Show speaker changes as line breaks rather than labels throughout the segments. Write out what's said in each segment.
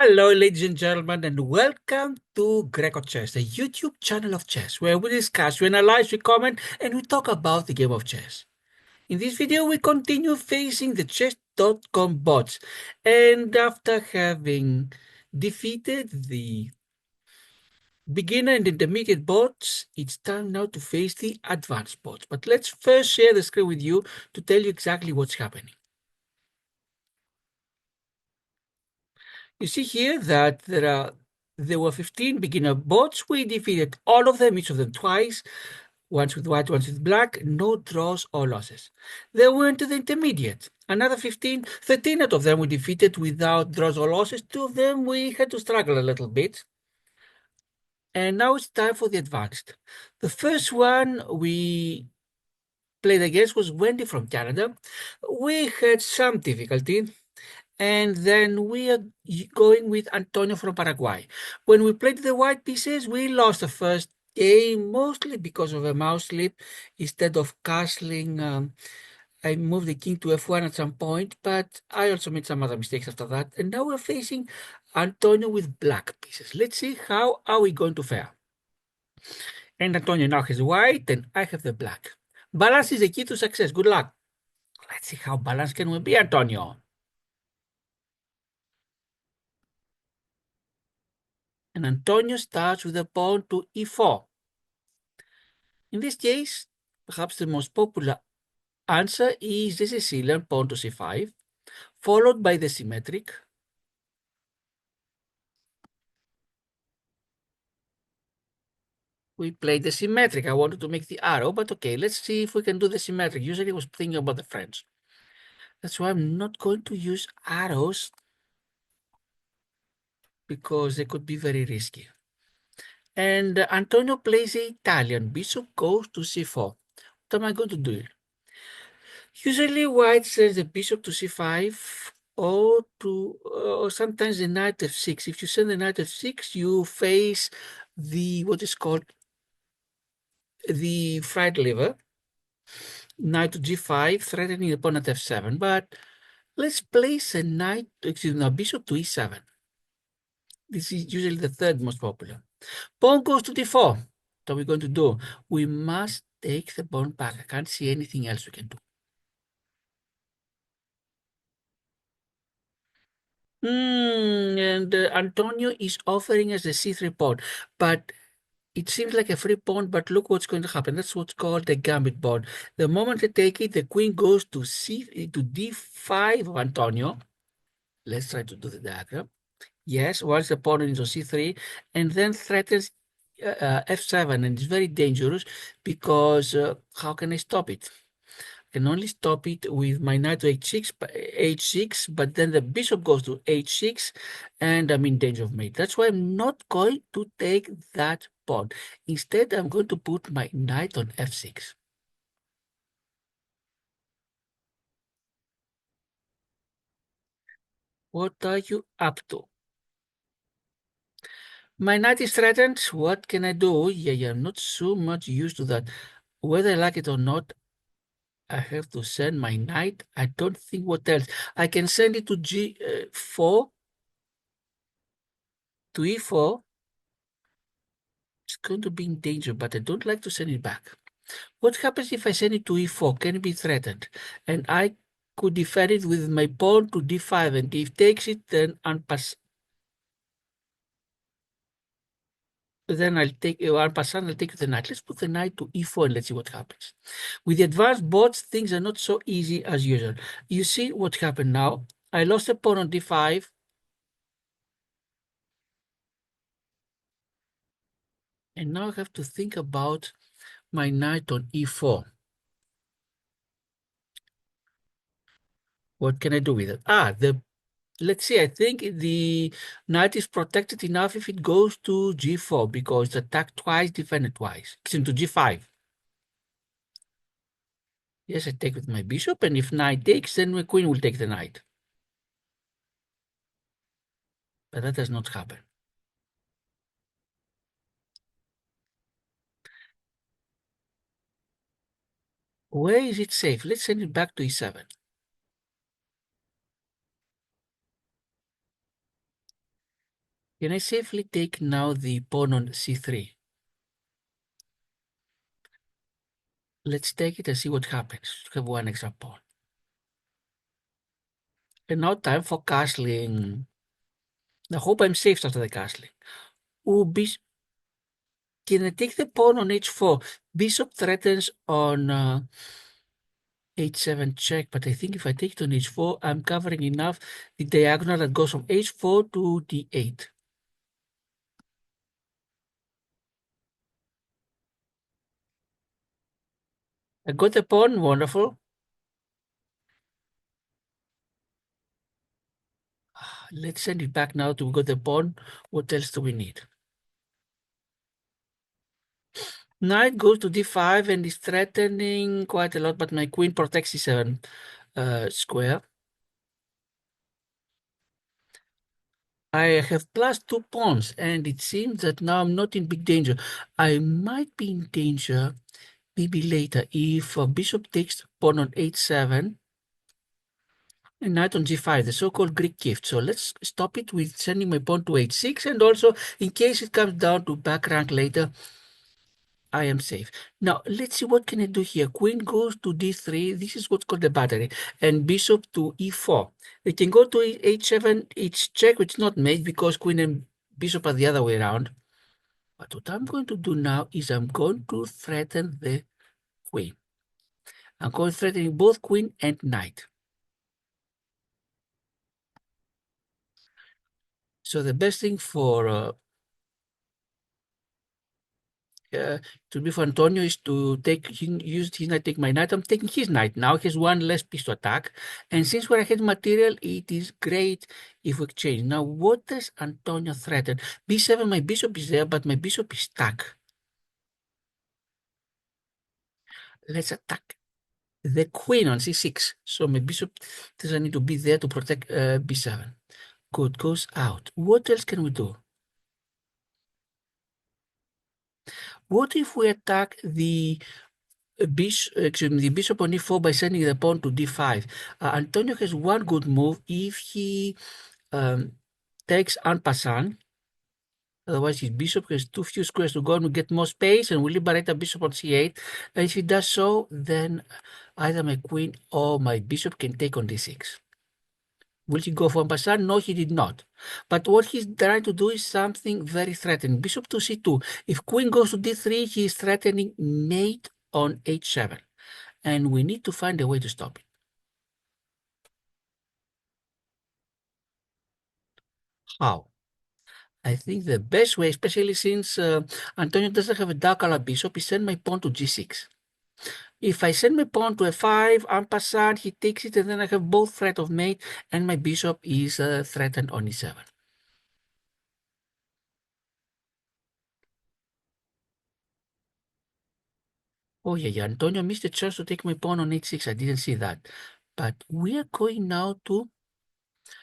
Hello, ladies and gentlemen, and welcome to grecochess, the YouTube channel of chess, where we discuss, we analyze, we comment, and we talk about the game of chess. In this video, we continue facing the chess.com bots, and after having defeated the beginner and intermediate bots, it's time now to face the advanced bots. But let's first share the screen with you to tell you exactly what's happening. You see here that there were 15 beginner bots. We defeated all of them, each of them twice, once with white, once with black, no draws or losses. Then we went to the intermediate. Another 15, 13 out of them we defeated without draws or losses. Two of them we had to struggle a little bit. And now it's time for the advanced. The first one we played against was Wendy from Canada. We had some difficulty. And then we are going with Antonio from Paraguay. When we played the white pieces, we lost the first game, mostly because of a mouse slip. Instead of castling, I moved the king to f1 at some point, but I also made some other mistakes after that. And now we're facing Antonio with black pieces. Let's see how are we going to fare. And Antonio now has white, and I have the black. Balance is the key to success. Good luck. Let's see how balanced can we be, Antonio. And Antonio starts with a pawn to e4. In this case, perhaps the most popular answer is the Sicilian pawn to c5, followed by the symmetric. We played the symmetric. I wanted to make the arrow, but okay, let's see if we can do the symmetric. Usually I was thinking about the French. That's why I'm not going to use arrows because they could be very risky. And Antonio plays the Italian. Bishop goes to c4. What am I going to do? Usually white sends the bishop to c5 or sometimes the knight f6. If you send the knight f6, you face the what is called the fried liver, knight to g5, threatening the pawn at f7. But let's place a knight, excuse me, bishop to e7. This is usually the third most popular. Pawn goes to d4. What are we going to do? We must take the pawn back. I can't see anything else we can do. And Antonio is offering us the c3 pawn, but it seems like a free pawn, but look what's going to happen. That's what's called the gambit pawn. The moment I take it, the queen goes to to d5 of Antonio. Let's try to do the diagram. Yes, once the pawn is on c3, and then threatens f7, and it's very dangerous because how can I stop it? Can only stop it with my knight to h6, but then the bishop goes to h6, and I'm in danger of mate. That's why I'm not going to take that pawn. Instead, I'm going to put my knight on f6. What are you up to? My knight is threatened. What can I do? Yeah, I'm not so much used to that. Whether I like it or not, I have to send my knight. I don't think what else. I can send it to g4, to e4. It's going to be in danger, but I don't like to send it back. What happens if I send it to e4? Can it be threatened? And I could defend it with my pawn to d5, and if takes it, then I'll take en passant, I'll take the knight. Let's put the knight to e4 and let's see what happens. With the advanced bots, things are not so easy as usual. You see what happened now? I lost a pawn on d5. And now I have to think about my knight on e4. What can I do with it? Let's see, I think the knight is protected enough if it goes to g4 because it's attacked twice, defended twice. It's into g5. Yes, I take with my bishop, and if knight takes, then my queen will take the knight. But that does not happen. Where is it safe? Let's send it back to e7. Can I safely take now the pawn on c3? Let's take it and see what happens. Have one extra pawn. And now time for castling. I hope I'm safe after the castling. Oh, can I take the pawn on h4? Bishop threatens on h7 check, but I think if I take it on h4, I'm covering enough the diagonal that goes from h4 to d8. I got the pawn, wonderful. Let's send it back now to got the pawn. What else do we need? Knight goes to d5 and is threatening quite a lot, but my queen protects c7 square. I have plus 2 pawns, and it seems that now I'm not in big danger. I might be in danger maybe later if bishop takes pawn on h7 and knight on g5, the so-called Greek gift. So let's stop it with sending my pawn to h6, and also in case it comes down to back rank later, I am safe. Now, let's see what can I do here. Queen goes to d3. This is what's called the battery. And bishop to e4. It can go to h7. It's check, which is not made because queen and bishop are the other way around. But what I'm going to do now is I'm going to threaten the queen. I'm going to threaten both queen and knight. So the best thing for to be for Antonio is to use his knight, take my knight. I'm taking his knight now. He has one less piece to attack. And since we're ahead material, it is great if we exchange. Now, what does Antonio threaten? b7, my bishop is there, but my bishop is stuck. Let's attack the queen on c6. So my bishop doesn't need to be there to protect b7. Good, goes out. What else can we do? What if we attack the the bishop on e4 by sending the pawn to d5? Antonio has one good move if he takes en passant. Otherwise, his bishop has too few squares to go and we get more space and we liberate the bishop on c8. And if he does so, then either my queen or my bishop can take on d6. Will he go for en passant? No, he did not. But what he's trying to do is something very threatening. Bishop to c2. If queen goes to d3, he is threatening mate on h7. And we need to find a way to stop it. How? I think the best way, especially since Antonio doesn't have a dark color bishop, is send my pawn to g6. If I send my pawn to f5, en passant, he takes it, and then I have both threat of mate, and my bishop is threatened on e7. Oh, yeah, Antonio missed the chance to take my pawn on h6. I didn't see that. But we are going now to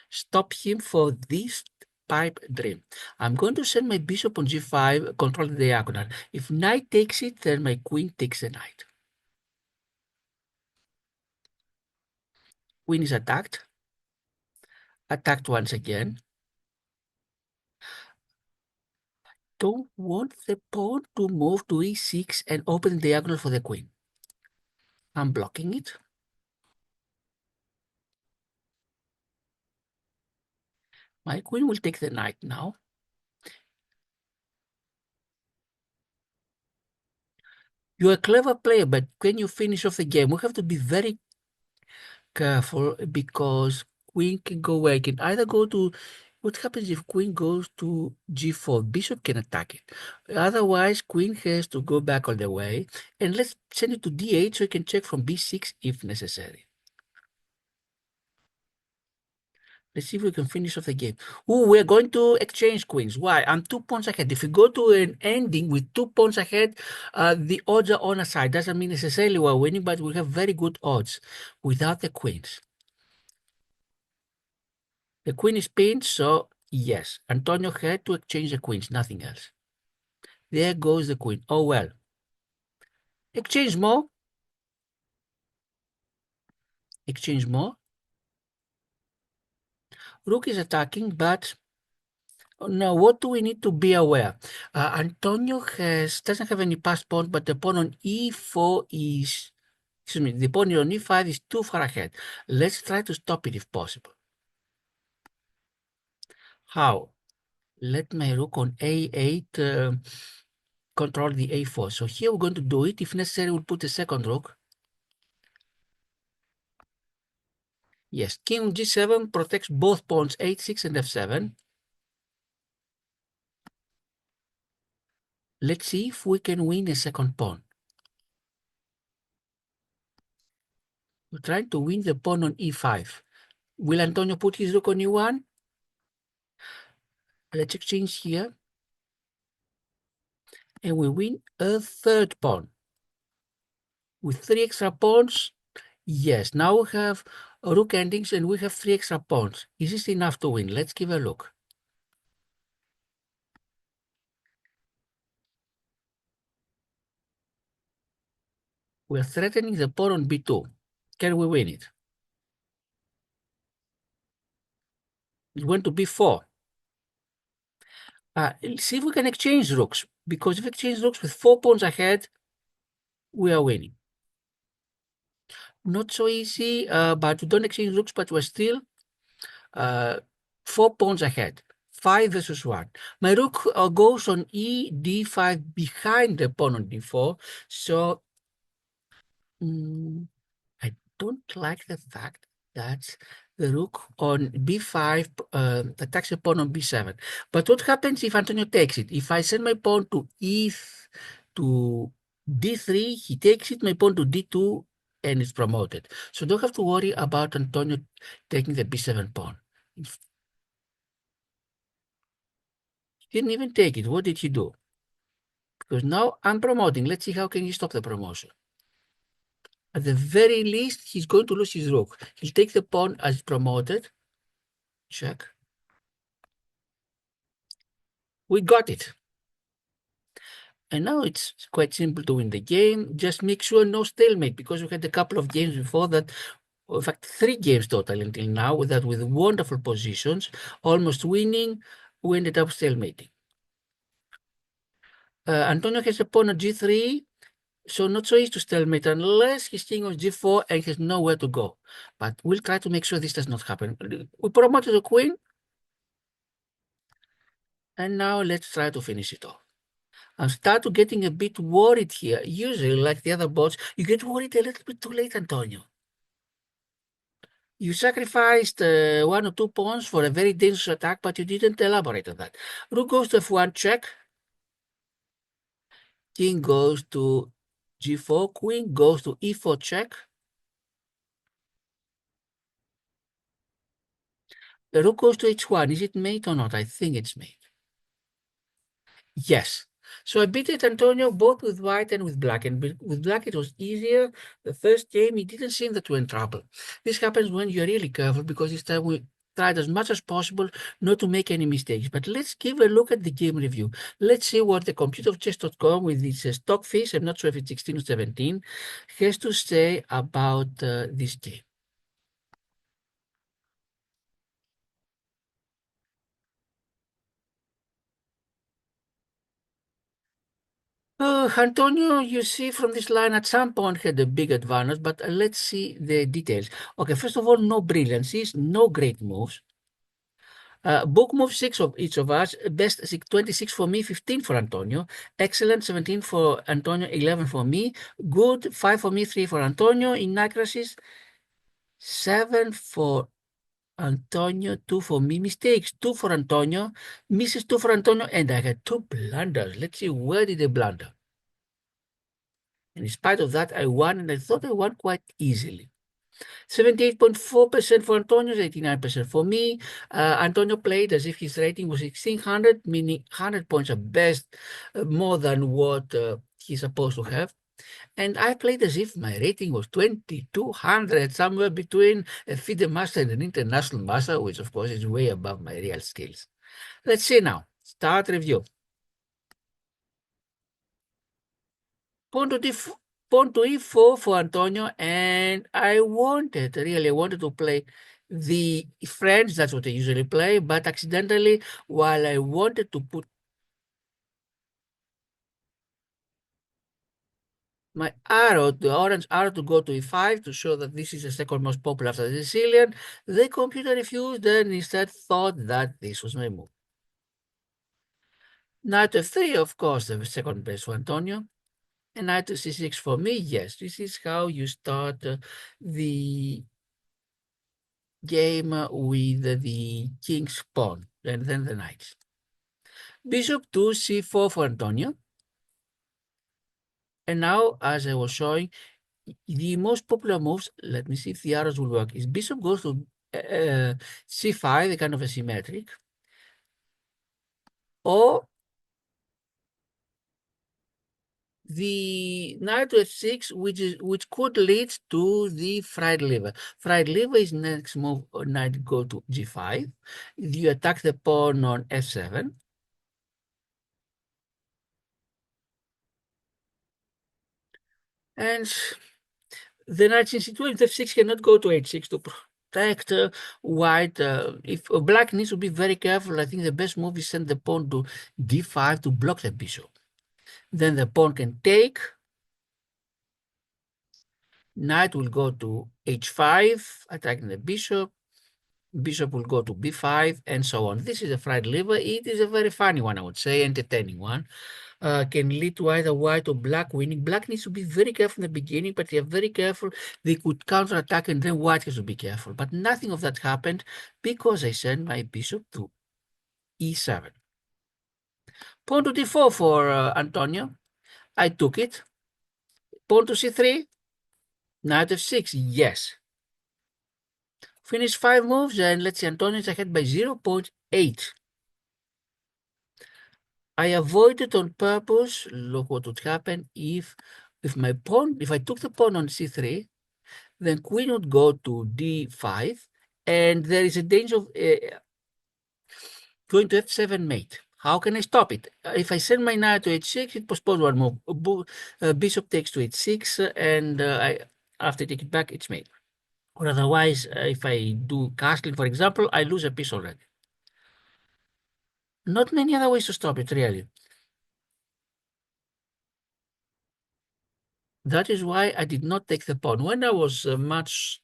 stop him for this pipe dream. I'm going to send my bishop on g5, control the diagonal. If knight takes it, then my queen takes the knight. Queen is attacked. Attacked once again. Don't want the pawn to move to e6 and open the diagonal for the queen. I'm blocking it. My queen will take the knight now. You're a clever player, but when you finish off the game, we have to be very careful because queen can go where it can either go to. What happens if queen goes to g4? Bishop can attack it. Otherwise, queen has to go back all the way. And let's send it to d8 so you can check from b6 if necessary. Let's see if we can finish off the game. Oh, we're going to exchange queens. Why? I'm 2 pawns ahead. If we go to an ending with 2 pawns ahead, the odds are on our side. Doesn't mean necessarily we're winning, but we have very good odds without the queens. The queen is pinned, so yes, Antonio had to exchange the queens, nothing else. There goes the queen. Oh, well. Exchange more. Exchange more. Rook is attacking, but Now, what do we need to be aware? Antonio doesn't have any passed pawn, but the pawn on e4 is, excuse me, the pawn on e5 is too far ahead. Let's try to stop it if possible. How? Let my rook on a8 control the a4. So here we're going to do it. If necessary, we'll put the second rook. Yes, king g7 protects both pawns h6 and f7. Let's see if we can win a second pawn. We're trying to win the pawn on e5. Will Antonio put his rook on e1? Let's exchange here. And we win a third pawn. With 3 extra pawns, yes, now we have rook endings and we have 3 extra pawns. Is this enough to win? Let's give a look. We're threatening the pawn on b2. Can we win it? It went to b4. See if we can exchange rooks, because if we exchange rooks with 4 pawns ahead, we are winning. Not so easy, but we don't exchange rooks, but we're still 4 pawns ahead. 5 versus 1. My rook goes on e d5 behind the pawn on d4, so I don't like the fact that the rook on b5 attacks the pawn on b7. But what happens if Antonio takes it? If I send my pawn to to d3, he takes it, my pawn to d2, and it's promoted. So don't have to worry about Antonio taking the b7 pawn. He didn't even take it. What did he do? Because now I'm promoting. Let's see how can he stop the promotion. At the very least, he's going to lose his rook. He'll take the pawn as promoted. Check. We got it. And now it's quite simple to win the game. Just make sure no stalemate, because we had a couple of games before that, in fact, 3 games total until now, with that, with wonderful positions, almost winning, we ended up stalemating. Antonio has a pawn at g3, so not so easy to stalemate unless he's king on g4 and has nowhere to go. But we'll try to make sure this does not happen. We promoted the queen, and now let's try to finish it off. I'm start getting a bit worried here. Usually, like the other bots, you get worried a little bit too late, Antonio. You sacrificed 1 or 2 pawns for a very dangerous attack, but you didn't elaborate on that. Rook goes to f1 check. King goes to g4. Queen goes to e4 check. The rook goes to h1. Is it mate or not? I think it's mate. Yes. So I beat it, Antonio, both with white and with black. And with black, it was easier. The first game, it didn't seem that we're in trouble. This happens when you're really careful, because this time we tried as much as possible not to make any mistakes. But let's give a look at the game review. Let's see what the computerofchess.com, with its stock fish, I'm not sure if it's 16 or 17, has to say about this game. Antonio, you see from this line at some point had a big advantage, but let's see the details. Okay, first of all, no brilliancies, no great moves. Book move 6 of each of us. Best 26 for me, 15 for Antonio. Excellent 17 for Antonio, 11 for me. Good 5 for me, 3 for Antonio. Inaccuracies 7 for Antonio, 2 for me. Mistakes 2 for Antonio. Misses 2 for Antonio, and I had 2 blunders. Let's see, where did I blunder? And in spite of that, I won, and I thought I won quite easily. 78.4% for Antonio, 89% for me. Antonio played as if his rating was 1600, meaning 100 points at best, more than what he's supposed to have. And I played as if my rating was 2200, somewhere between a FIDE master and an international master, which of course is way above my real skills. Let's see now. Start review. Pawn to pawn to e4 for Antonio, and I really wanted to play the French, that's what I usually play, but accidentally, while I wanted to put my arrow, the orange arrow, to go to e5 to show that this is the second most popular after the Sicilian, the computer refused and instead thought that this was my move. Knight f3, of course, the second best for Antonio. And knight to c6 for me, yes, this is how you start the game with the king's pawn and then the knight. Bishop to c4 for Antonio. And now, as I was showing, the most popular moves, let me see if the arrows will work, is bishop goes to c5, a kind of asymmetric, or the knight to f6, which could lead to the fried liver. Fried liver is next move, knight go to g5. You attack the pawn on f7. And the knight in c2 and f6 cannot go to h6 to protect white. If black needs to be very careful, I think the best move is send the pawn to d5 to block the bishop. Then the pawn can take. Knight will go to h5, attacking the bishop. Bishop will go to b5, and so on. This is a fried liver. It is a very funny one, I would say, entertaining one. Can lead to either white or black winning. Black needs to be very careful in the beginning, but they are very careful. They could counterattack, and then white has to be careful. But nothing of that happened because I sent my bishop to e7. Pawn to d4 for Antonio. I took it. Pawn to c3. Knight f6. Yes. Finish 5 moves, and let's see, Antonio is ahead by 0.8. I avoided on purpose. Look what would happen if I took the pawn on c3, then queen would go to d5, and there is a danger of going to f7 mate. How can I stop it? If I send my knight to h6, it postpones one move. Bishop takes to h6, and after I take it back, it's mate. Or otherwise, if I do castling, for example, I lose a piece already. Not many other ways to stop it, really. That is why I did not take the pawn. When I was much,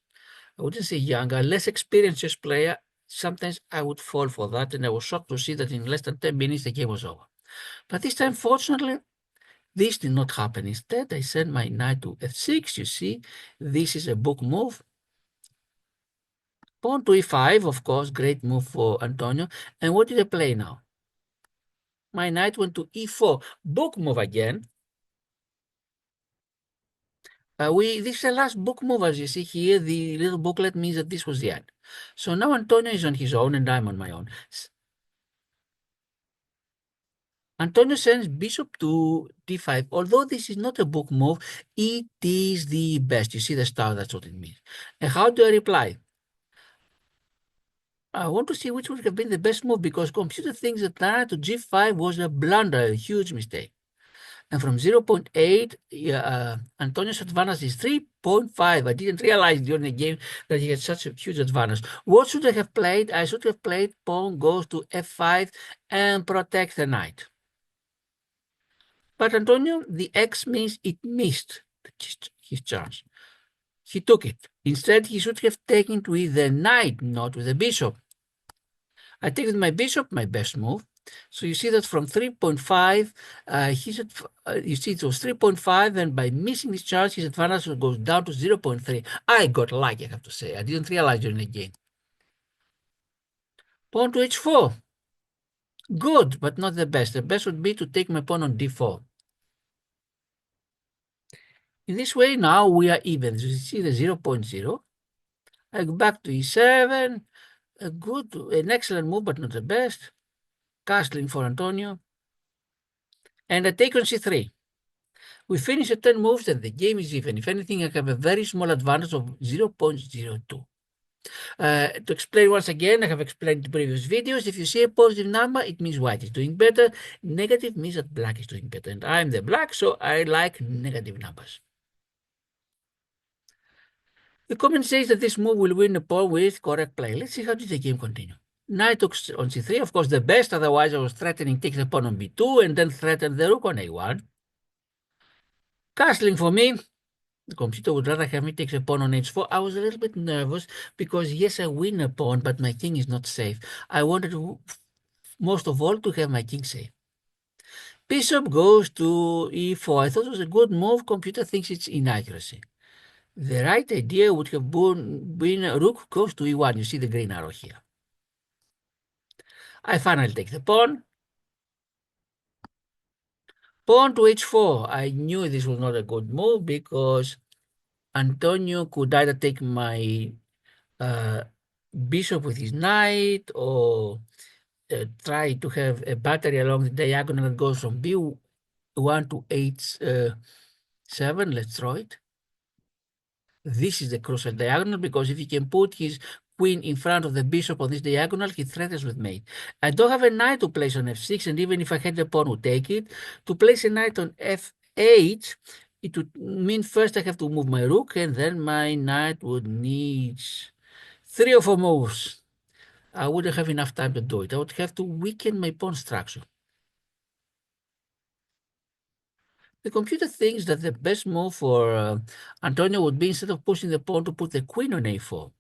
I wouldn't say younger, less experienced chess player, sometimes I would fall for that, and I was shocked to see that in less than 10 minutes the game was over. But this time, fortunately, this did not happen. Instead, I sent my knight to f6. You see, this is a book move. Pawn to e5, of course, great move for Antonio. And what did I play now? My knight went to e4. Book move again. This is the last book move, as you see here. The little booklet means that this was the end. So now Antonio is on his own and I'm on my own. Antonio sends bishop to d5. Although this is not a book move, it is the best. You see the star, that's what it means. And how do I reply? I want to see which would have been the best move because computer thinks that knight to g5 was a blunder, a huge mistake. And from 0.8, Antonio's advantage is 3.5. I didn't realize during the game that he had such a huge advantage. What should I have played? I should have played pawn goes to f5 and protect the knight. But Antonio, the X means it missed his chance. He took it. Instead, he should have taken it with the knight, not with the bishop. I take with my bishop, my best move. So you see that from 3.5, you see it was 3.5, and by missing this charge, his advantage goes down to 0.3. I got lucky, I have to say. I didn't realize during the game. Pawn to h4. Good, but not the best. The best would be to take my pawn on d4. In this way, now we are even. So you see the 0.0. I go back to e7. An excellent move, but not the best. Castling for Antonio. And I take on c3. We finish at 10 moves and the game is even. If anything, I have a very small advantage of 0.02. To explain once again, I have explained in previous videos. If you see a positive number, it means white is doing better. Negative means that black is doing better. And I'm the black, so I like negative numbers. The comment says that this move will win the pawn with correct play. Let's see how did the game continue. Knight took on c3, of course the best, otherwise I was threatening take the pawn on b2 and then threaten the rook on a1. Castling for me. The computer would rather have me take the pawn on h4. I was a little bit nervous because yes, I win a pawn, but my king is not safe. I wanted most of all to have my king safe. Bishop goes to e4. I thought it was a good move. Computer thinks it's inaccuracy. The right idea would have been rook goes to e1. You see the green arrow here. I finally take the pawn. Pawn to h4. I knew this was not a good move because Antonio could either take my uh, bishop with his knight or try to have a battery along the diagonal that goes from b1 to h7. Let's draw it. This is the crucial diagonal because if he can put his queen in front of the bishop on this diagonal, he threatens with mate. I don't have a knight to place on f6, and even if I had the pawn would take it. To place a knight on f8, it would mean first I have to move my rook, and then my knight would need 3 or 4 moves. I wouldn't have enough time to do it. I would have to weaken my pawn structure. The computer thinks that the best move for Antonio would be instead of pushing the pawn to put the queen on a4.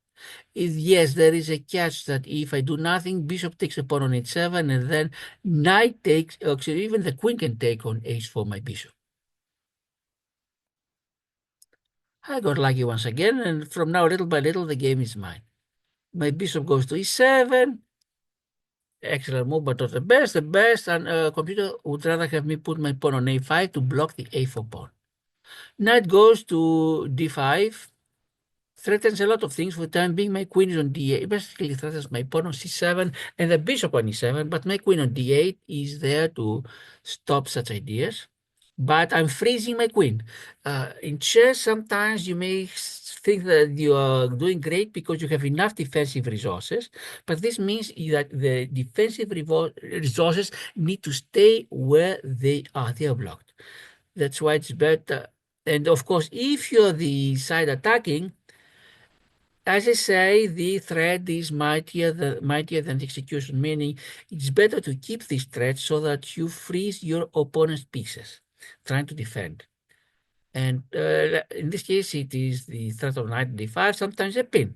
Yes, there is a catch that if I do nothing, bishop takes a pawn on h7, and then knight takes, actually even the queen can take on h4 my bishop. I got lucky once again, and from now, little by little, the game is mine. My bishop goes to e7. Excellent move, but not the best. The best, and computer would rather have me put my pawn on a5 to block the a4 pawn. Knight goes to d5. Threatens a lot of things. For the time being, my queen is on d8. Basically threatens my pawn on c7 and the bishop on e7, but my queen on d8 is there to stop such ideas. But I'm freezing my queen. In chess, sometimes you may think that you are doing great because you have enough defensive resources, but this means that the defensive resources need to stay where they are. They are blocked. That's why it's better. And of course, if you're the side attacking, as I say, the threat is mightier than the execution, meaning it's better to keep this threat so that you freeze your opponent's pieces, trying to defend. And in this case, it is the threat of knight d5, sometimes a pin.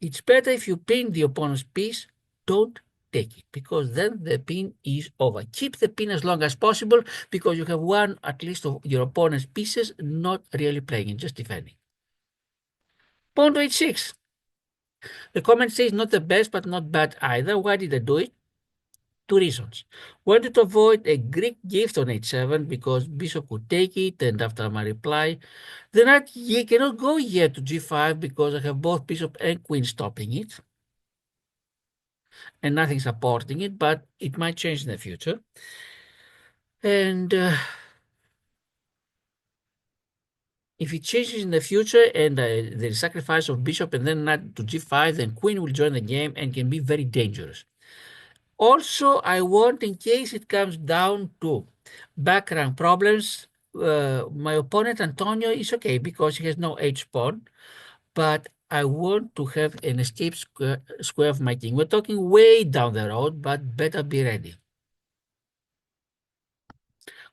It's better if you pin the opponent's piece, don't take it, because then the pin is over. Keep the pin as long as possible, because you have one at least of your opponent's pieces not really playing it, just defending. Pawn to h6. The comment says not the best, but not bad either. Why did I do it? 2 reasons. Wanted to avoid a Greek gift on h7 because bishop could take it, and after my reply, the knight cannot go yet to g5 because I have both bishop and queen stopping it, and nothing supporting it, but it might change in the future. And if it changes in the future and there is sacrifice of bishop and then knight to g5, then queen will join the game and can be very dangerous. Also, I want, in case it comes down to background problems, my opponent Antonio is okay because he has no h-pawn, but I want to have an escape square of my king. We're talking way down the road, but better be ready.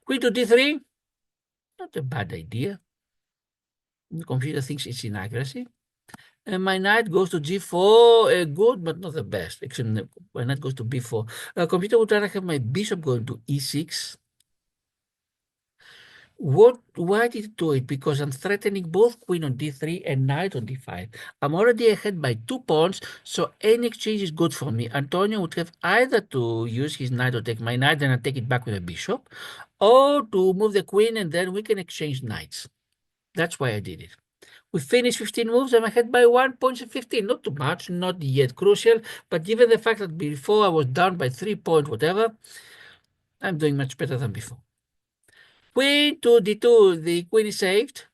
Queen to d3, not a bad idea. The computer thinks it's inaccuracy. And my knight goes to g4, good, but not the best. Actually, my knight goes to b4. Computer would rather have my bishop going to e6. Why did it do it? Because I'm threatening both queen on d3 and knight on d5. I'm already ahead by 2 pawns, so any exchange is good for me. Antonio would have either to use his knight or take my knight, then I take it back with a bishop, or to move the queen and then we can exchange knights. That's why I did it. We finished 15 moves. I'm ahead by 1 point 15. Not too much, not yet crucial, but given the fact that before I was down by 3 points, whatever, I'm doing much better than before. Queen to d2, the queen is saved,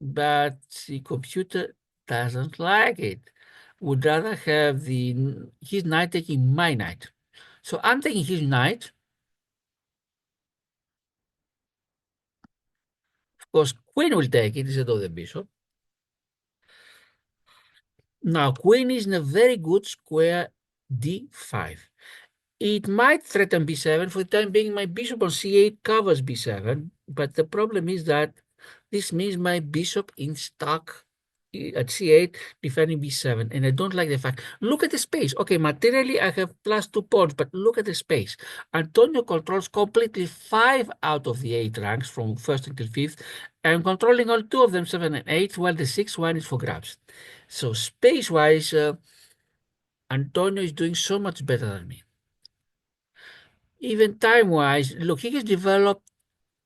but the computer doesn't like it. Would rather have his knight taking my knight. So I'm taking his knight. Of course, queen will take it instead of the bishop. Now, queen is in a very good square d5. It might threaten b7. For the time being, my bishop on c8 covers b7, but the problem is that this means my bishop is stuck at c8 defending b7, and I don't like the fact. Look at the space. Okay, materially I have plus 2 pawns, but look at the space. Antonio controls completely 5 out of the 8 ranks from first until fifth. I'm controlling all 2 of them, 7 and 8, while the sixth one is for grabs. So space-wise, Antonio is doing so much better than me. Even time-wise, look, he has developed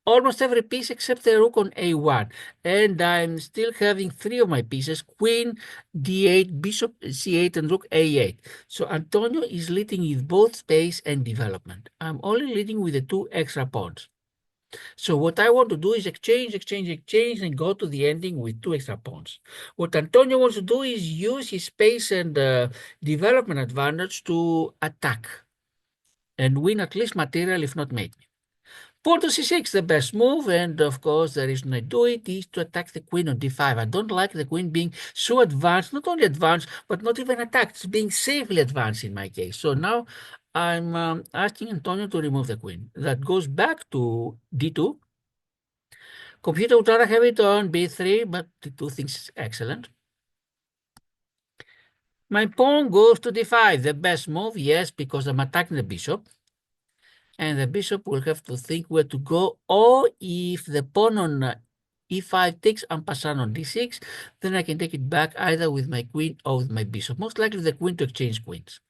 almost every piece except the rook on a1, and I'm still having 3 of my pieces: queen d8, bishop c8, and rook a8. So Antonio is leading with both space and development. I'm only leading with the 2 extra pawns. So what I want to do is exchange, and go to the ending with 2 extra pawns. What Antonio wants to do is use his space and development advantage to attack and win at least material, if not mate me. Pawn to c6, the best move, and of course the reason I do it is to attack the queen on d5. I don't like the queen being so advanced, not only advanced, but not even attacked. It's being safely advanced in my case. So now I'm asking Antonio to remove the queen. That goes back to d2. Computer would rather have it on b3, but d2 thinks it's excellent. My pawn goes to d5, the best move, yes, because I'm attacking the bishop. And the bishop will have to think where to go, or if the pawn on e5 takes en passant on d6, then I can take it back either with my queen or with my bishop. Most likely the queen to exchange queens.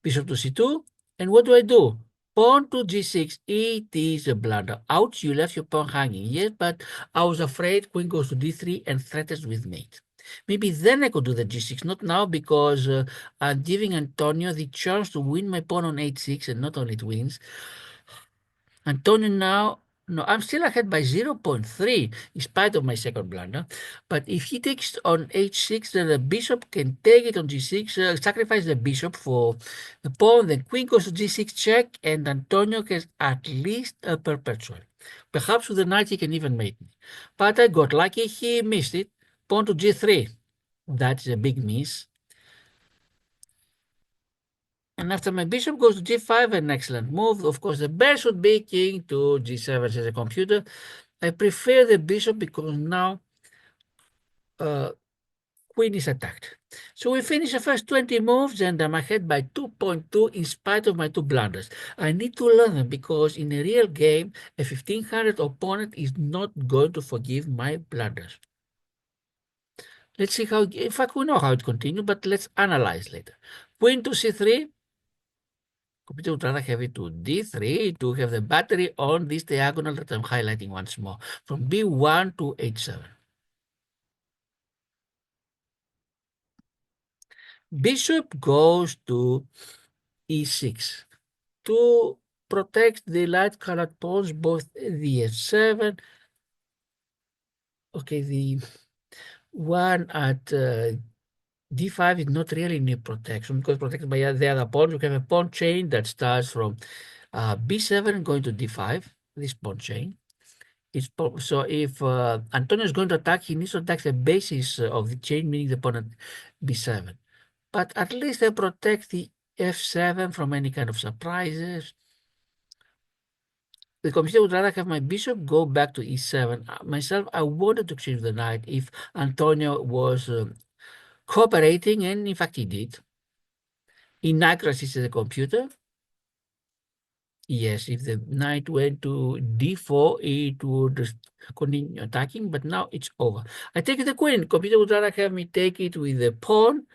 Bishop to c2, and what do? Pawn to g6, it is a blunder. Ouch, you left your pawn hanging. Yes, but I was afraid queen goes to d3 and threatens with mate. Maybe then I could do the g6, not now, because I'm giving Antonio the chance to win my pawn on h6, and not only it wins. Antonio now, no, I'm still ahead by 0.3 in spite of my second blunder. But if he takes on h6, then the bishop can take it on g6, sacrifice the bishop for the pawn, then queen goes to g6 check, and Antonio gets at least a perpetual. Perhaps with the knight he can even mate me. But I got lucky, he missed it. Pawn to g3. That's a big miss. And after my bishop goes to g5, an excellent move. Of course, the best would be king to g7 as a computer. I prefer the bishop because now queen is attacked. So we finish the first 20 moves, and I'm ahead by 2.2 in spite of my 2 blunders. I need to learn them because in a real game, a 1500 opponent is not going to forgive my blunders. Let's see how, in fact, we know how it continues, but let's analyze later. Queen to c3. Computer would rather have it to d3 to have the battery on this diagonal that I'm highlighting once more, from b1 to h7. Bishop goes to e6 to protect the light-colored pawns, both the f7. Okay, the one at d5 is not really near protection because protected by the other pawns. You have a pawn chain that starts from b7 going to d5, this pawn chain. So if Antonio is going to attack, he needs to attack the basis of the chain, meaning the pawn at b7. But at least I protect the f7 from any kind of surprises. The computer would rather have my bishop go back to e7. Myself, I wanted to exchange the knight if Antonio was cooperating, and in fact he did. Inaccuracies in the computer. Yes, if the knight went to d4, it would continue attacking, but now it's over. I take the queen. Computer would rather have me take it with the pawn.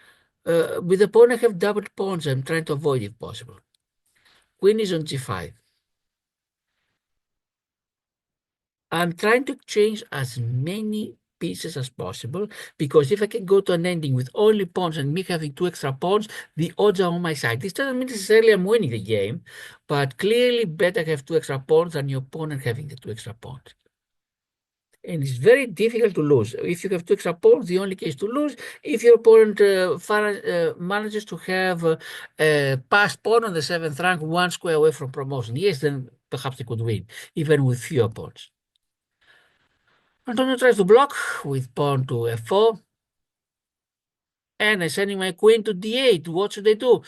With the pawn, I have double pawns. I'm trying to avoid if possible. Queen is on g5. I'm trying to change as many pieces as possible, because if I can go to an ending with only pawns and me having 2 extra pawns, the odds are on my side. This doesn't mean necessarily I'm winning the game, but clearly better have 2 extra pawns than your opponent having the 2 extra pawns. And it's very difficult to lose. If you have 2 extra pawns, the only case to lose if your opponent manages to have a passed pawn on the 7th rank, 1 square away from promotion. Yes, then perhaps they could win, even with fewer pawns. Antonio tries to block with pawn to f4, and I'm sending my queen to d8. What should I do?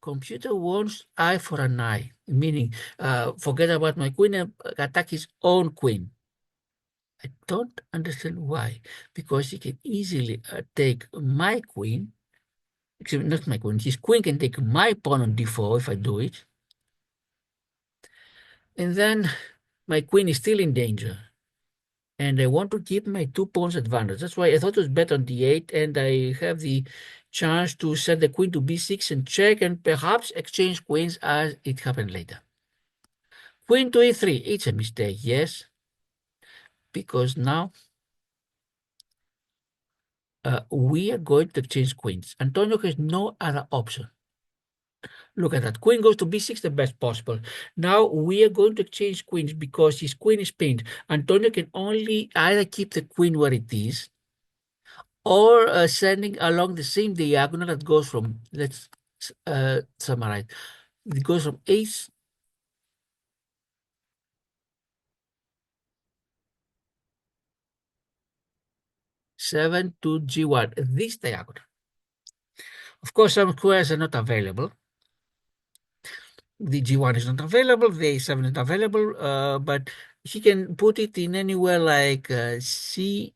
Computer wants eye for an eye, meaning forget about my queen and attack his own queen. I don't understand why, because he can easily take my queen, excuse me, not my queen, his queen can take my pawn on d4 if I do it, and then my queen is still in danger. And I want to keep my 2 pawns advantage. That's why I thought it was better on d8, and I have the chance to send the queen to b6 and check, and perhaps exchange queens as it happened later. Queen to e3, it's a mistake, yes, because now we are going to exchange queens. Antonio has no other option. Look at that. Queen goes to b6, the best possible. Now we are going to exchange queens because his queen is pinned. Antonio can only either keep the queen where it is, or sending along the same diagonal that goes from, let's summarize, it goes from a7 to g1, this diagonal. Of course, some squares are not available. The g1 is not available, the a7 is not available, but he can put it in anywhere like c4,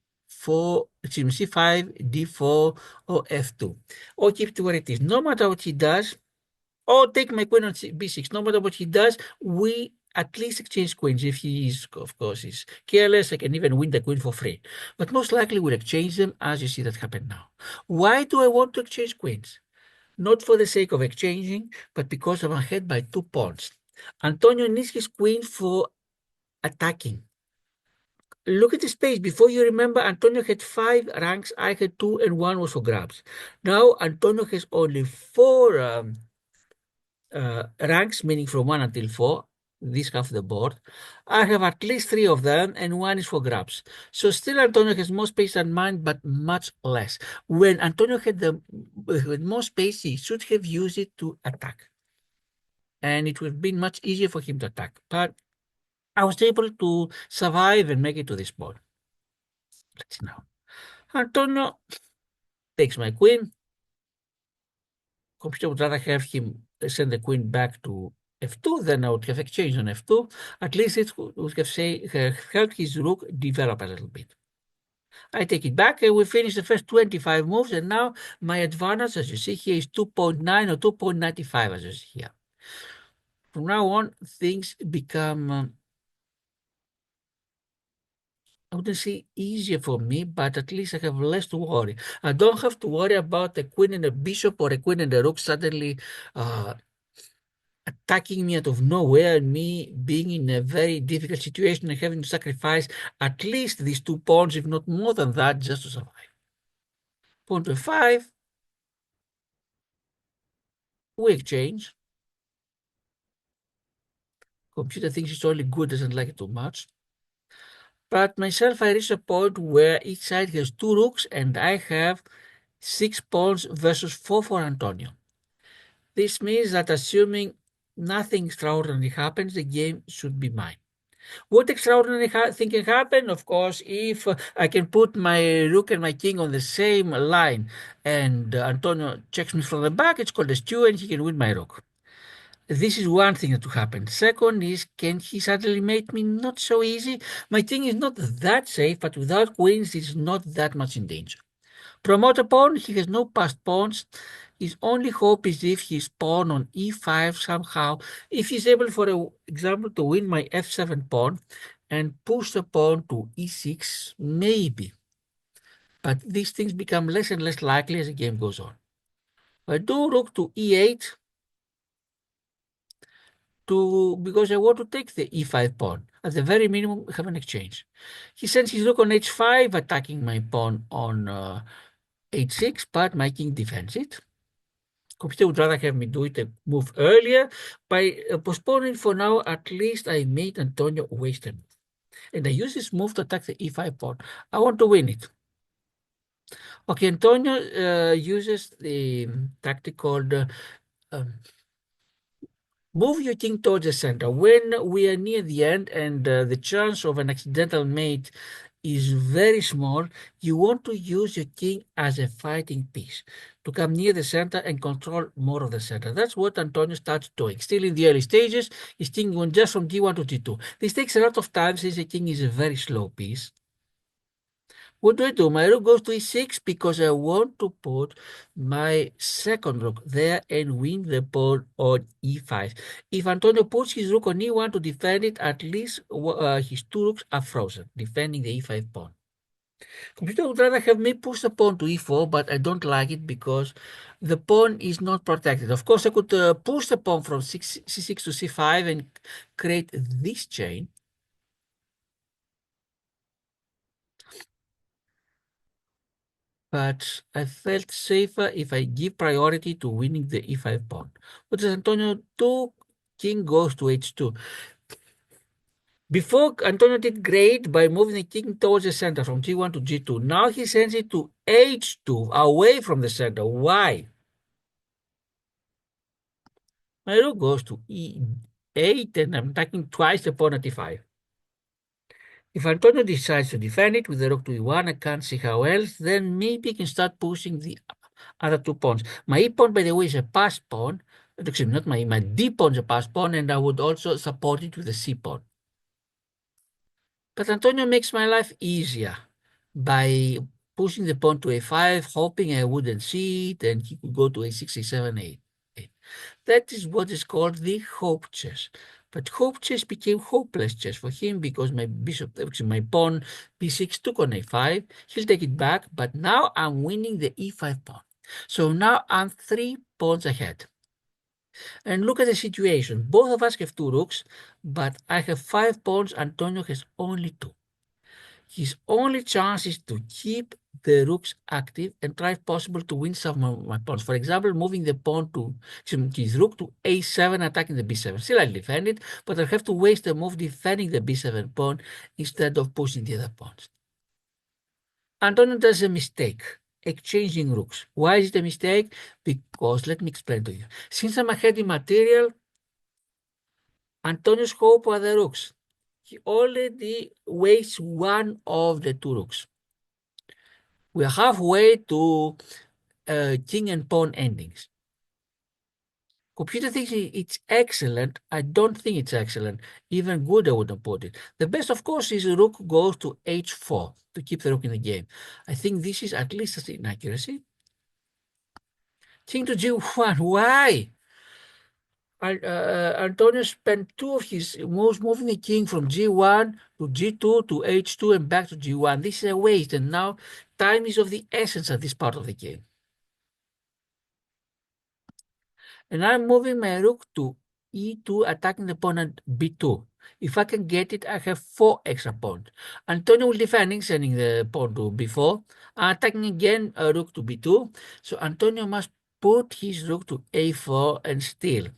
excuse me, c5, d4, or f2, or keep it where it is. No matter what he does, or take my queen on b6. No matter what he does, we at least exchange queens. If he is, of course, is careless, I can even win the queen for free. But most likely we'll exchange them, as you see that happen now. Why do I want to exchange queens? Not for the sake of exchanging, but because I'm ahead by 2 pawns. Antonio needs his queen for attacking. Look at the space. Before you remember, Antonio had 5 ranks, I had 2, and 1 was for grabs. Now Antonio has only 4 ranks, meaning from 1 until 4, this half the board. I have at least 3 of them, and 1 is for grabs. So still Antonio has more space than mine, but much less. When Antonio had the with more space, he should have used it to attack. And it would have been much easier for him to attack. But I was able to survive and make it to this board. Let's see now. Antonio takes my queen. Computer would rather have him send the queen back to f2, then I would have exchanged on f2. At least it would have helped his rook develop a little bit. I take it back, and we finish the first 25 moves, and now my advantage, as you see here, is 2.9 or 2.95, as you see here. From now on, things become, I wouldn't say easier for me, but at least I have less to worry. I don't have to worry about a queen and a bishop or a queen and a rook suddenly attacking me out of nowhere and me being in a very difficult situation and having to sacrifice at least these 2 pawns, if not more than that, just to survive. Pawn to 5, we exchange. Computer thinks it's only good, doesn't like it too much. But myself, I reach a point where each side has 2 rooks and I have 6 pawns versus 4 for Antonio. This means that assuming nothing extraordinary happens, the game should be mine. What extraordinary thing can happen? Of course, if I can put my rook and my king on the same line and Antonio checks me from the back, it's called a stew and he can win my rook. This is one thing that will happen. Second is, can he suddenly make me not so easy? My king is not that safe, but without queens, it's not that much in danger. Promote a pawn, he has no passed pawns. His only hope is if his pawn on e5 somehow, if he's able, for example, to win my f7 pawn and push the pawn to e6, maybe. But these things become less and less likely as the game goes on. I do rook to e8 because I want to take the e5 pawn. At the very minimum, have an exchange. He sends his rook on h5, attacking my pawn on h6, but my king defends it. Computer would rather have me do it a move earlier. By postponing for now, at least I made Antonio waste a move. And I use this move to attack the e5 pawn. I want to win it. Okay, Antonio uses the tactic called um, move your king towards the center. When we are near the end and the chance of an accidental mate is very small, you want to use your king as a fighting piece to come near the center and control more of the center. That's what Antonio starts doing. Still in the early stages, his king went just from d1 to d2. This takes a lot of time since the king is a very slow piece. What do I do? My rook goes to e6 because I want to put my second rook there and win the pawn on e5. If Antonio puts his rook on e1 to defend it, at least his two rooks are frozen, defending the e5 pawn. Computer would rather have me push the pawn to e4, but I don't like it because the pawn is not protected. Of course, I could push the pawn from c6 to c5 and create this chain. But I felt safer if I give priority to winning the e5 pawn. What does Antonio do? King goes to h2. Before, Antonio did great by moving the king towards the center from g1 to g2. Now he sends it to h2, away from the center. Why? My rook goes to e8, and I'm attacking twice the pawn at e5. If Antonio decides to defend it with the rook to e1, I can't see how else, then maybe I can start pushing the other two pawns. My e pawn, by the way, is a passed pawn. Actually, not my d pawn is a passed pawn, and I would also support it with the c pawn. But Antonio makes my life easier by pushing the pawn to a5, hoping I wouldn't see it, and he could go to a6, a7, a8. That is what is called the hope chess. But hope chess became hopeless chess for him because my bishop, actually my pawn b6 took on a5. He'll take it back, but now I'm winning the e5 pawn. So now I'm 3 pawns ahead. And look at the situation. Both of us have 2 rooks, but I have 5 pawns. Antonio has only 2. His only chance is to keep the rooks active and try if possible to win some of my pawns. For example, moving the pawn to his rook to a7, attacking the b7. Still I'll defend it, but I'll have to waste a move defending the b7 pawn instead of pushing the other pawns. Antonio does a mistake, exchanging rooks. Why is it a mistake? Because, let me explain to you. Since I'm ahead in material, Antonio's hope are the rooks. He already wastes one of the 2 rooks. We're halfway to king and pawn endings. Computer thinks it's excellent. I don't think it's excellent. Even good, I wouldn't put it. The best, of course, is rook goes to h4 to keep the rook in the game. I think this is at least an inaccuracy. King to g1. Why? Antonio spent 2 of his moves moving the king from g1 to g2 to h2 and back to g1. This is a waste, and now time is of the essence at this part of the game. And I'm moving my rook to e2, attacking the pawn at b2. If I can get it, I have 4 extra pawns. Antonio will defending, sending the pawn to b4, attacking again rook to b2. So Antonio must put his rook to a4 and steal.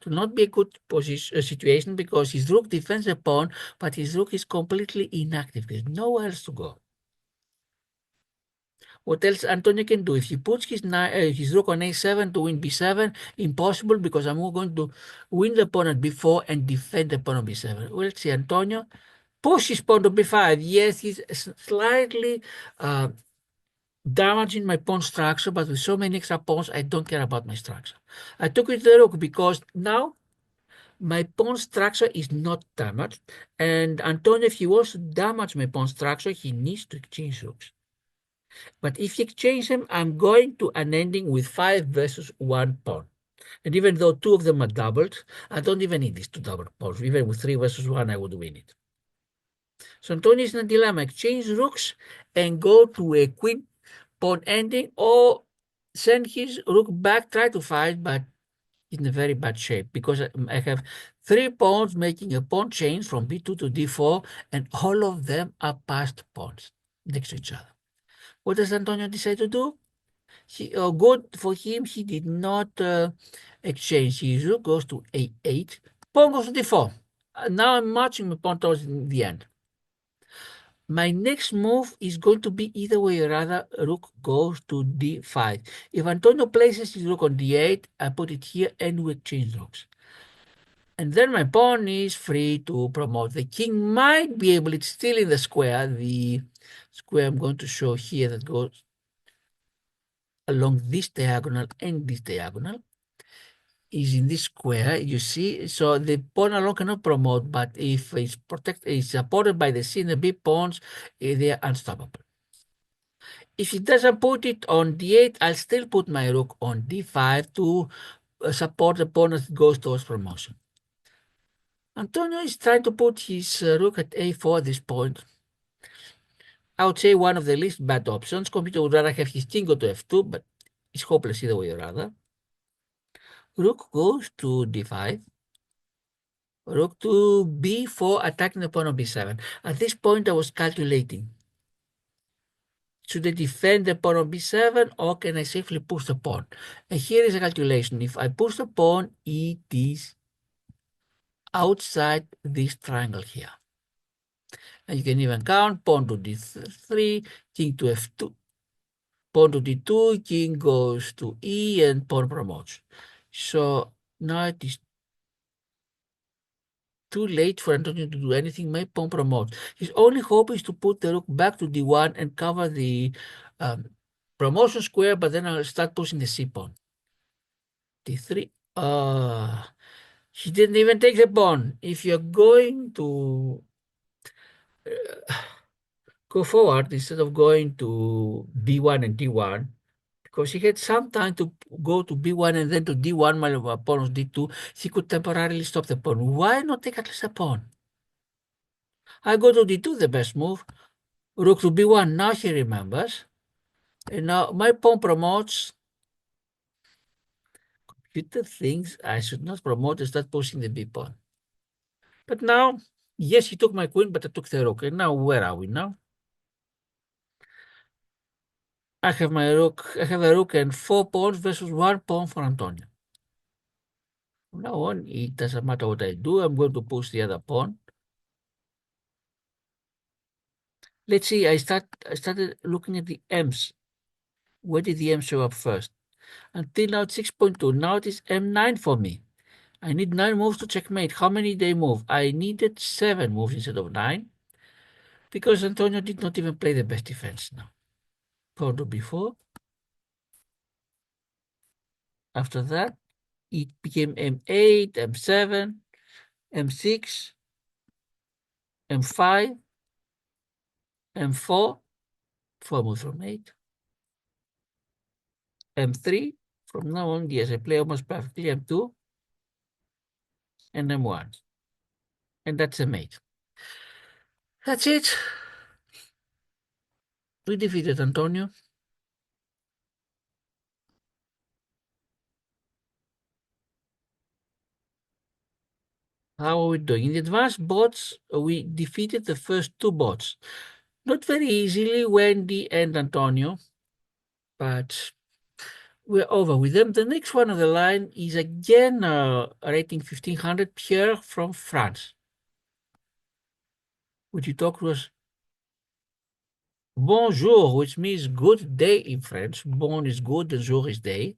To not be a good situation because his rook defends the pawn, but his rook is completely inactive. There's nowhere else to go. What else Antonio can do? If he puts his rook on a7 to win b7, impossible because I'm going to win the pawn at b4 and defend the pawn on b7. Well, let's see, Antonio pushes pawn to b5. Yes, he's slightly damaging my pawn structure, but with so many extra pawns, I don't care about my structure. I took it to the rook because now my pawn structure is not damaged, and Antonio, if he wants to damage my pawn structure, he needs to exchange rooks. But if you exchange them, I'm going to an ending with 5 versus 1 pawn. And even though 2 of them are doubled, I don't even need these 2 double pawns. Even with 3 versus 1, I would win it. So Antonio is in a dilemma. Exchange rooks and go to a queen pawn ending, or send his rook back, try to fight, but in a very bad shape because I have 3 pawns making a pawn chain from b2 to d4, and all of them are passed pawns next to each other. What does Antonio decide to do? Good for him, he did not exchange. His rook goes to a8, pawn goes to d4. Now I'm marching my pawn towards the end. My next move is going to be either way or rather, rook goes to d5. If Antonio places his rook on d8, I put it here and we exchange rooks. And then my pawn is free to promote. The king might be able, it's still in the square, the square I'm going to show here that goes along this diagonal and this diagonal is in this square, you see. So the pawn alone cannot promote, but if it's supported by the C and the B pawns, they are unstoppable. If he doesn't put it on d8, I'll still put my rook on d5 to support the pawn as it goes towards promotion. Antonio is trying to put his rook at a4 at this point. I would say one of the least bad options. Computer would rather have his king go to f2, but it's hopeless either way or rather. Rook goes to d5. Rook to b4, attacking the pawn on b7. At this point, I was calculating. Should I defend the pawn on b7 or can I safely push the pawn? And here is a calculation. If I push the pawn, it is outside this triangle here. And you can even count pawn to d3, king to f2, pawn to d2, king goes to e, and pawn promotes. So now it is too late for Antonio to do anything. My pawn promotes. His only hope is to put the rook back to d1 and cover the promotion square, but then I'll start pushing the c pawn. d3. He didn't even take the pawn. If you're going to go forward instead of going to b1 and d1, because he had some time to go to b1 and then to d1 while pawn was d2, he could temporarily stop the pawn. Why not take at least a pawn? I go to d2, the best move. Rook to b1, now he remembers. And now my pawn promotes. Computer thinks I should not promote and start pushing the b pawn. But now, yes, he took my queen, but I took the rook. And now where are we now? I have my rook, I have a rook and 4 pawns versus 1 pawn for Antonio. From now on, it doesn't matter what I do, I'm going to push the other pawn. Let's see, I started looking at the M's. Where did the M show up first? Until now it's 6.2. Now it is M9 for me. I need 9 moves to checkmate. How many did they move? I needed 7 moves instead of 9. Because Antonio did not even play the best defense now. Pawn to b4. After that, it became m8, m7, m6, m5, m4, 4 moves from 8, m3. From now on, yes, I play almost perfectly, m2, and m1. And that's m8. That's it. We defeated Antonio. How are we doing? In the advanced bots, we defeated the first 2 bots. Not very easily, Wendy and Antonio, but we're over with them. The next one on the line is again rating 1500, Pierre from France. Would you talk to us? Bonjour, which means good day in French. Bon is good and jour is day.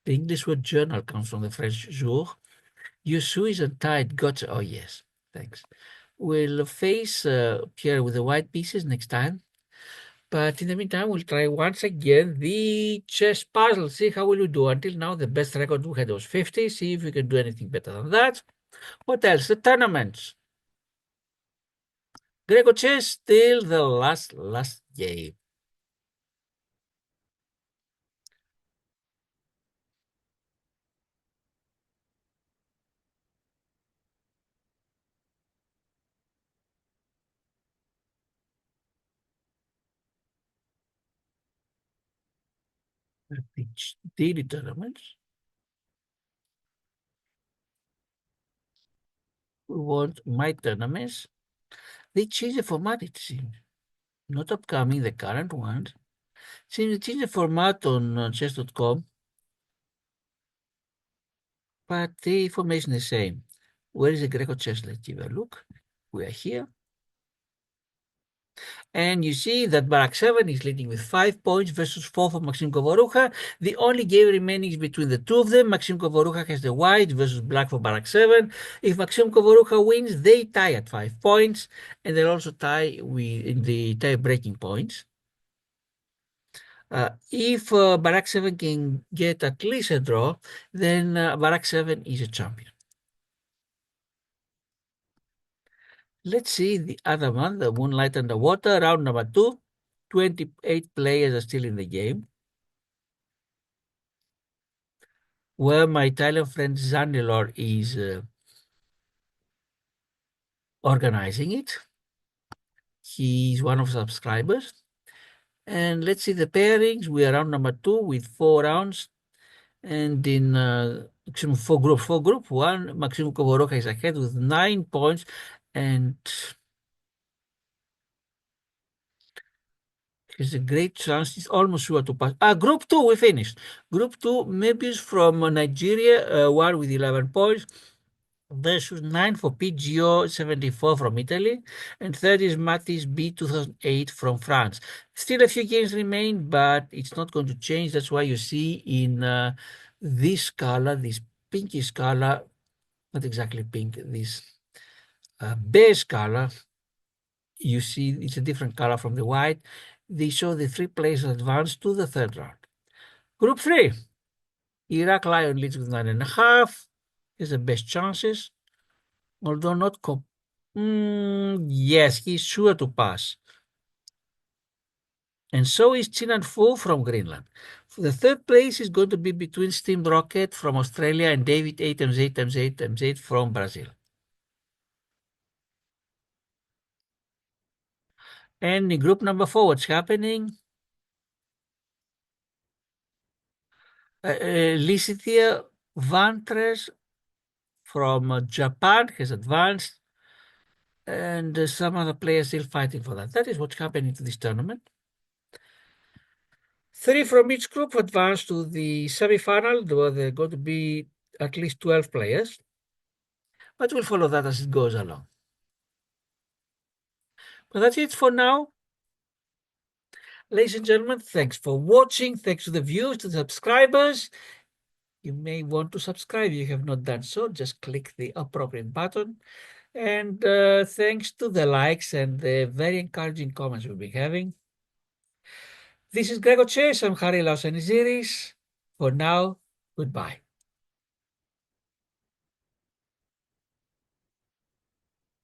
The English word journal comes from the French jour. Your shoe is untied. Gotcha. Oh, yes. Thanks. We'll face Pierre with the white pieces next time. But in the meantime, we'll try once again the chess puzzle. See how will we do. Until now, the best record we had was 50. See if we can do anything better than that. What else? The tournaments. Grecochess still the last game. Daily tournaments. We want my tournaments. They change the format, it seems. Not upcoming, the current ones. Seems they change the format on chess.com, but the information is the same. Where is the Greco chess? Let's give a look. We are here. And you see that Barak 7 is leading with 5 points versus 4 for Maxim Kovorucha. The only game remaining is between the two of them. Maxim Kovorucha has the white versus black for Barak 7. If Maxim Kovorucha wins, they tie at 5 points, and they'll also tie in the tie-breaking points. If Barak 7 can get at least a draw, then Barak 7 is a champion. Let's see the other one, the Moonlight Underwater, round number 2. 28 players are still in the game, where my Italian friend Zanelor is organizing it. He's one of the subscribers. And let's see the pairings. We are round number 2 with 4 rounds. And in maximum 4 group 1, Maxim Kovaroka is ahead with 9 points. And has a great chance. He's almost sure to pass. Group 2, we finished. Group 2, Mebius from Nigeria, one with 11 points. Versus 9 for PGO 74 from Italy, and third is Matis B 2008 from France. Still a few games remain, but it's not going to change. That's why you see in this color, this pinkish color, not exactly pink, this beige color, you see it's a different color from the white. They show the 3 players advanced to the third round. Group 3, Iraq Lion leads with 9.5, has the best chances. Although not yes, he's sure to pass. And so is Chinan Fu from Greenland. For the third place is going to be between Steam Rocket from Australia and David 8 from Brazil. And in group number 4, what's happening? Lysithia Vantres from Japan has advanced, and some other players still fighting for that. That is what's happening to this tournament. 3 from each group advanced to the semi-final, where there are going to be at least 12 players. But we'll follow that as it goes along. But that's it for now. Ladies and gentlemen, thanks for watching. Thanks to the viewers, to the subscribers. You may want to subscribe if you have not done so. Just click the appropriate button. And thanks to the likes and the very encouraging comments we've been having. This is grecochess. I'm Harry Lausaniziris. For now, goodbye.